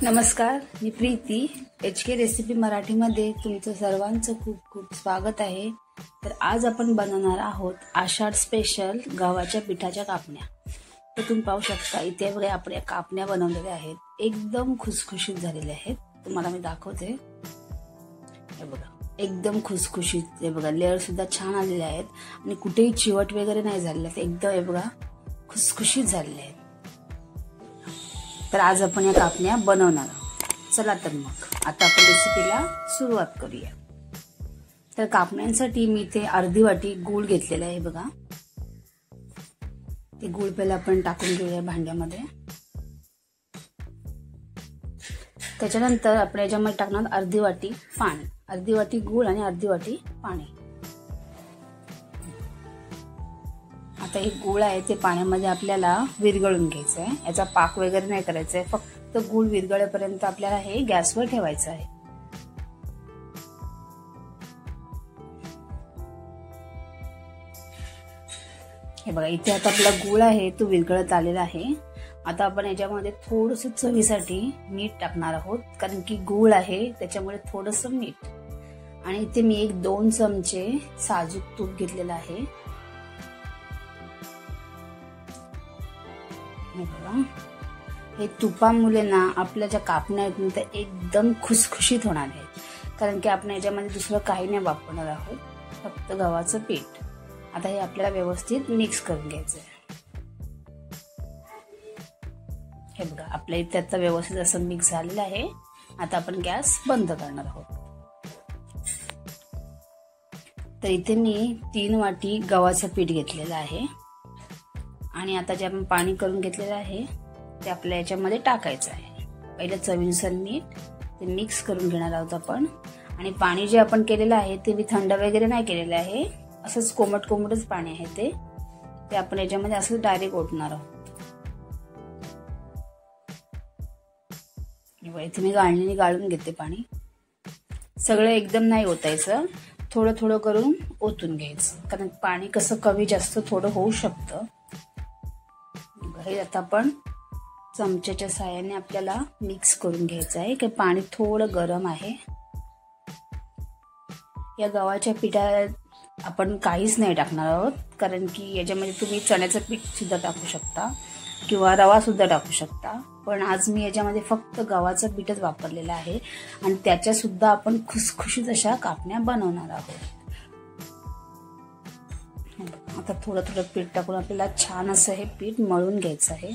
नमस्कार, मी Preeti HK recipe मराठीमध्ये तुमचं सर्वांचं खूप खूप स्वागत आहे। तर आज आपण बनवणार आहोत आषाढ स्पेशल गव्हाच्या पिठाच्या कापण्या। तर तुम्ही पाहू शकता इथे बघा आपल्या कापण्या बनवलेल्या आहेत, एकदम खुसखुशीत झालेल्या आहेत। तुम्हाला मी दाखवते, हे बघा एकदम खुसखुशीत, हे बघा लेअर सुद्धा छान आलेले आहेत आणि कुठेही चिवट वगैरे नाही झालेले आहेत, एकदम हे बघा खुसखुशीत झालेले आहेत। तर आज आपण या कापण्या बनवणार आहोत। चला तर मग आता आपण रेसिपीला सुरुवात करूया। तर कापण्यांसाठी मी इथे अर्धी वाटी गूळ घेतलेला आहे बघा। ते गूळ पहिला आपण टाकून घेऊया भांड्यामध्ये। त्याच्यानंतर आपण याच्यामध्ये टाकणार अर्धी वाटी पाणी, अर्धी वाटी गूळ आणि अर्धी वाटी पाणी। आता हे गूळ आहे ते पाण्यामध्ये आपल्याला विरघळून घ्यायचं आहे, याचा पाक वगैरे नाही करायचा आहे, फक्त गूळ विरघळेपर्यंत आपल्याला हे गॅसवर ठेवायचं आहे। हे बघा इथे आता आपला गूळ आहे तो विरघळत आलेला आहे। आता आपण याच्यामध्ये थोडंसं चवीसाठी मीठ टाकणार आहोत, कारण की गूळ आहे त्याच्यामुळे थोडंसं मीठ। आणि इथे मी 1-2 चमचे साजूक तूप घेतलेलं आहे। हे तुपामुळे ना आपल्या ज्या कापण्या आहेत त्या एकदम खुसखुशीत होणार आहेत, कारण की आपण याच्यामध्ये दुसरं काही नाही वापरणार आहोत, फक्त गव्हाचं पीठ। आता हे आपल्याला व्यवस्थित मिक्स करून घ्यायचं आहे। हे बघा आपल्या इथे आता व्यवस्थित असं मिक्स झालेलं आहे। आता आपण गॅस बंद करणार आहोत। तर इथे मी 3 वाटी गव्हाचं पीठ घेतलेलं आहे आणि आता जे आपण पाणी करून घेतलेलं आहे ते आपल्या याच्यामध्ये टाकायचं आहे। पहिलं चवीनुसार मीठ ते मिक्स करून घेणार आहोत आपण। आणि पाणी जे आपण केलेलं आहे ते मी थंड वगैरे नाही केलेलं आहे, असंच कोमट कोमटच पाणी आहे ते आपण याच्यामध्ये असं डायरेक्ट ओतणार आहोत। इथे मी गाळणीने गाळून घेते पाणी, सगळं एकदम नाही ओतायचं, थोडं थोडं करून ओतून घ्यायचं, कारण पाणी कसं कमी जास्त थोडं होऊ शकतं। हे आता आपण चमच्याच्या साहाय्याने आपल्याला मिक्स करून घ्यायचं आहे, की पाणी थोडं गरम आहे। या गव्हाच्या पिठात आपण काहीच नाही टाकणार आहोत, कारण की याच्यामध्ये तुम्ही चण्याचं पीठ सुद्धा टाकू शकता किंवा रवा सुद्धा टाकू शकता, पण आज मी याच्यामध्ये फक्त गव्हाचं पीठच वापरलेलं आहे आणि त्याच्या सुद्धा आपण खुसखुशीत अशा कापण्या बनवणार आहोत। आता थोडं थोडं पीठ टाकून आपल्याला छान असं हे पीठ मळून घ्यायचं आहे।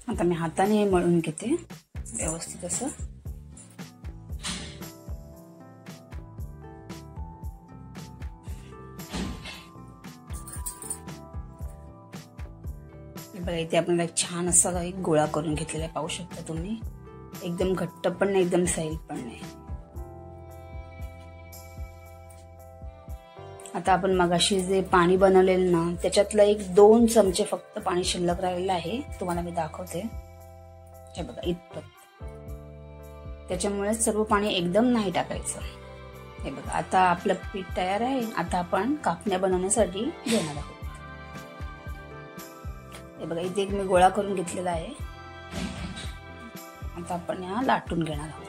आता मी हाताने हे मळून घेते व्यवस्थित असं। बघा इथे आपण एक छान असा एक गोळा करून घेतलेला पाहू शकता तुम्ही, एकदम घट्ट पण नाही एकदम सैल पण नाही। आता आपण मगाशी जे पाणी बनवलेलं ना त्याच्यातलं 1-2 चमचे फक्त पाणी शिल्लक राहिलेलं आहे, तुम्हाला मी दाखवते। हे बघा इतपत, त्याच्यामुळे सर्व पाणी एकदम नाही टाकायचं। हे बघा आता आपलं पीठ तयार आहे। आता आपण कापण्या बनवण्यासाठी घेणार आहोत। हे बघा इथे एक मी गोळा करून घेतलेला आहे, आता आपण या लाटून घेणार आहोत।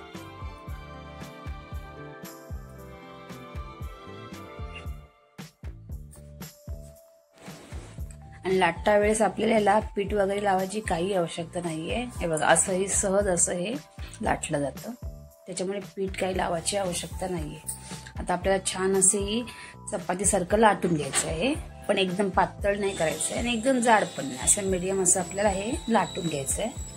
आणि लाटता वेळेस आपल्याला याला पीठ वगैरे लावायची काही आवश्यकता नाहीये। हे बघा असंही सहज असं हे लाटलं जातं, त्याच्यामुळे पीठ काही लावायची आवश्यकता नाहीये। आता आपल्याला छान असे चपाती सारखं लाटून घ्यायचं आहे, पण एकदम पातळ नाही करायचं आहे आणि एकदम जाड पण नाही, असं मीडियम असं आपल्याला हे लाटून घ्यायचं आहे।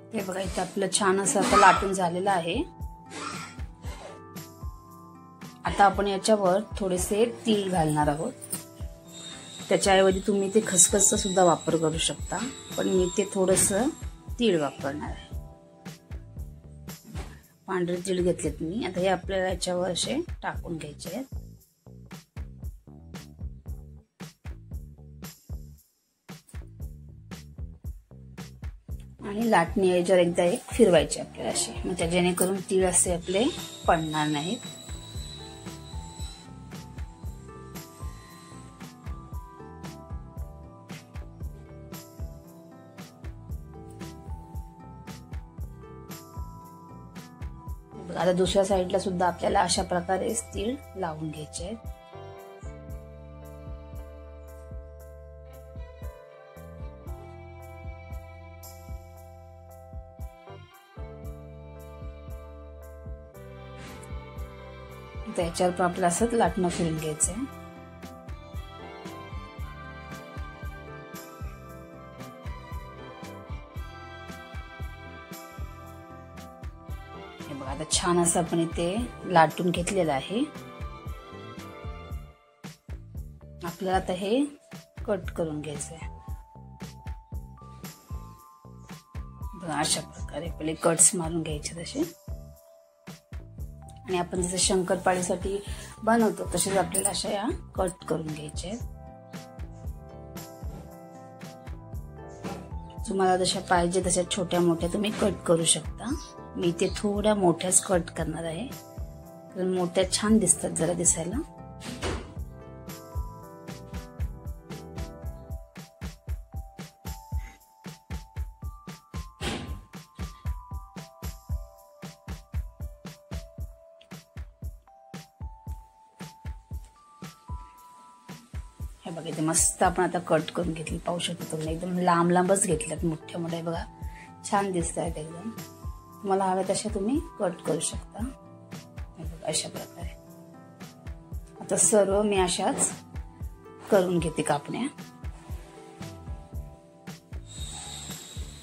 हे बघा इथे आपलं छान असं आता लाटून झालेलं आहे। आता आपण याच्यावर थोडेसे तीळ घालणार आहोत। त्याच्याऐवजी तुम्ही ते खसखसचा सुद्धा वापर करू शकता, पण मी ते थोडंसं तीळ वापरणार आहे. पांढरे तीळ घेतलेत मी. आता हे आपल्याला याच्यावर असे टाकून घ्यायचे आहेत. आणि लाटणी याच्यावर एकदा एक फिरवायचे आपल्याला असे, म्हणजे जेणेकरून तीळ असे आपले पडणार नाहीत. आता दुसऱ्या साईडला सुद्धा आपल्याला अशा प्रकारे तीळ लावून घ्यायचे आहेत. त्याच्यावर पण आपल्याला असंच लाटणं फिरून घ्यायचंय. हे बघा आता छान असं आपण इथे लाटून घेतलेलं आहे. आपल्याला आता हे कट करून घ्यायचंय. बघा अशा प्रकारे पहिले कट्स मारून घ्यायचे तसे. आणि आपण जसं शंकरपाळीसाठी बनवतो तसेच आपल्याला अशा या कट करून घ्यायचे आहेत. तुम्हाला जशा पाहिजे तशा छोट्या मोठ्या तुम्ही कट करू शकता. मी ते थोड्या मोठ्याच कट करणार आहे, कारण मोठ्या छान दिसतात जरा दिसायला. हे बघा इथे मस्त आपण आता कट करून घेतली. पाहू शकता तुम्ही एकदम लांब लांबच घेतल्यात, मोठ्या मोठ्या. बघा छान दिसत आहेत एकदम. तुम्हाला हव्या तशा तुम्ही कट करू शकता. हे बघा अशा प्रकारे. आता सर्व मी अशाच करून घेते कापण्या.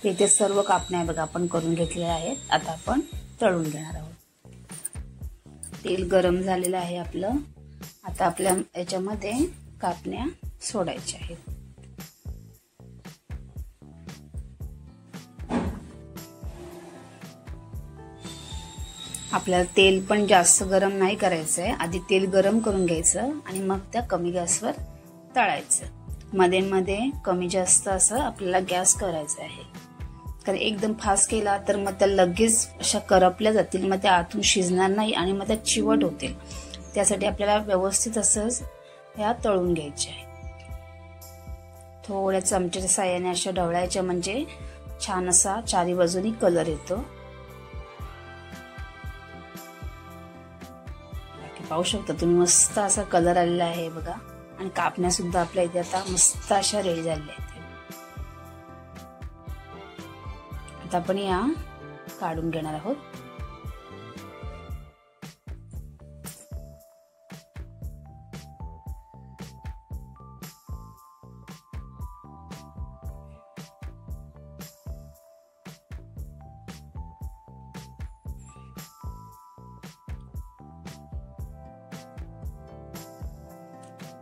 इथे सर्व कापण्या बघा आपण करून घेतलेल्या आहेत. आता आपण तळून घेणार आहोत. तेल गरम झालेलं आहे आपलं. आता आपल्या याच्यामध्ये कापण्या सोडायच्या आहेत. आपल्याला तेल पण जास्त गरम नाही करायचंय. आधी तेल गरम करून घ्यायचं आणि मग त्या कमी गॅसवर तळायचं. मध्ये मध्ये कमी जास्त असं आपल्याला गॅस करायचा आहे, कारण एकदम फास्ट केला तर मग त्या लगेच अशा करपल्या जातील, मग त्या आतून शिजणार नाही आणि मग त्या चिवट होतील. त्यासाठी आपल्याला व्यवस्थित असंच ह्या तळून घ्यायच्या आहे. थोड्या चमच्याच्या साह्याने अशा ढवळायच्या, म्हणजे छान असा चारी बाजूनी कलर येतो. पाहू शकता तुम्ही मस्त असा कलर आलेला आहे बघा. आणि कापण्या सुद्धा आपल्या इथे आता मस्त अशा रेडी झालेल्या आहेत. आता आपण या काढून घेणार आहोत.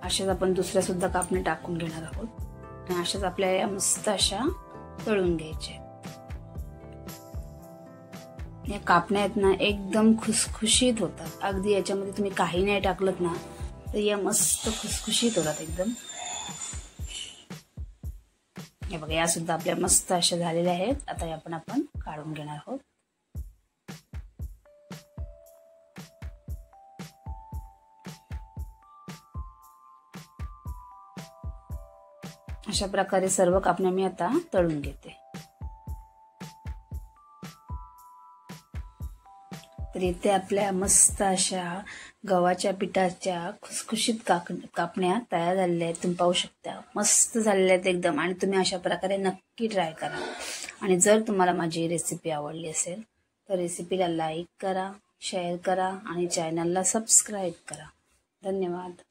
अशाच आपण दुसऱ्या सुद्धा कापण्या टाकून घेणार आहोत. आणि अशाच आपल्याला मस्त अशा तळून घ्यायच्या. या कापण्या आहेत ना एकदम खुसखुशीत होतात. अगदी याच्यामध्ये तुम्ही काही नाही टाकलत ना तर या मस्त खुसखुशीत होतात एकदम. हे बघा या सुद्धा आपल्या मस्त अशा झालेल्या आहेत. आता या पण आपण काढून घेणार आहोत. अशा प्रकारे सर्व कापण्या मी आता तळून घेते. तर इथे आपल्या मस्त अशा गव्हाच्या पिठाच्या खुसखुशीत कापण्या तयार झालेल्या आहेत. तुम्ही पाहू शकता मस्त झालेल्या आहेत एकदम. आणि तुम्ही अशा प्रकारे नक्की ट्राय करा. आणि जर तुम्हाला माझी रेसिपी आवडली असेल तर रेसिपीला लाईक करा, शेअर करा आणि चॅनलला सबस्क्राईब करा. धन्यवाद.